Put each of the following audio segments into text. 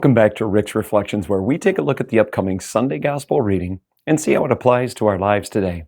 Welcome back to Rick's Reflections, where we take a look at the upcoming Sunday Gospel reading and see how it applies to our lives today.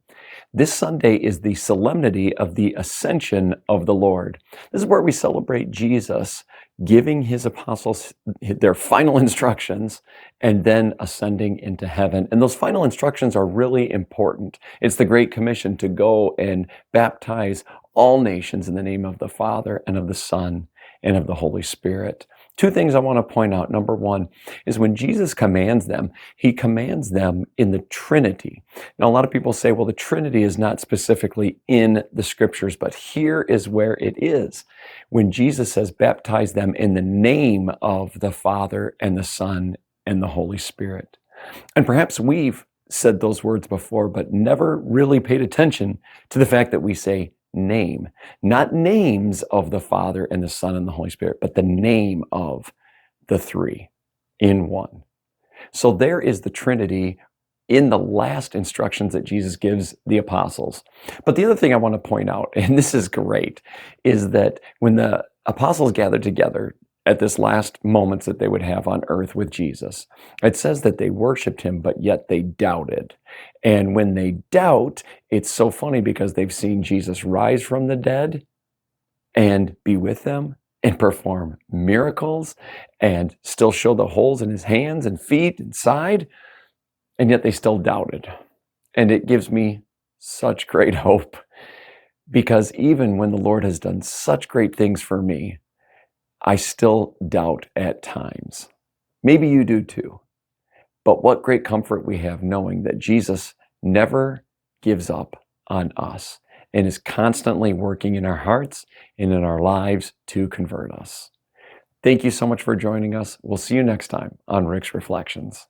This Sunday is the solemnity of the Ascension of the Lord. This is where we celebrate Jesus giving his apostles their final instructions and then ascending into heaven. And those final instructions are really important. It's the Great Commission to go and baptize all nations in the name of the Father and of the Son and of the Holy Spirit. Two things I want to point out. Number one is when Jesus commands them, he commands them in the Trinity. Now, a lot of people say, well, the Trinity is not specifically in the scriptures, but here is where it is. When Jesus says, baptize them in the name of the Father and the Son and the Holy Spirit. And perhaps we've said those words before, but never really paid attention to the fact that we say name, not names of the Father and the Son and the Holy Spirit, but the name of the three in one. So there is the Trinity in the last instructions that Jesus gives the apostles. But the other thing I want to point out, and this is great, is that when the apostles gathered together at this last moments that they would have on earth with Jesus, it says that they worshiped him, but yet they doubted. And when they doubt, it's so funny because they've seen Jesus rise from the dead and be with them and perform miracles and still show the holes in his hands and feet and side, and yet they still doubted. And it gives me such great hope, because even when the Lord has done such great things for me, I still doubt at times. Maybe you do too. But what great comfort we have knowing that Jesus never gives up on us and is constantly working in our hearts and in our lives to convert us. Thank you so much for joining us. We'll see you next time on Rick's Reflections.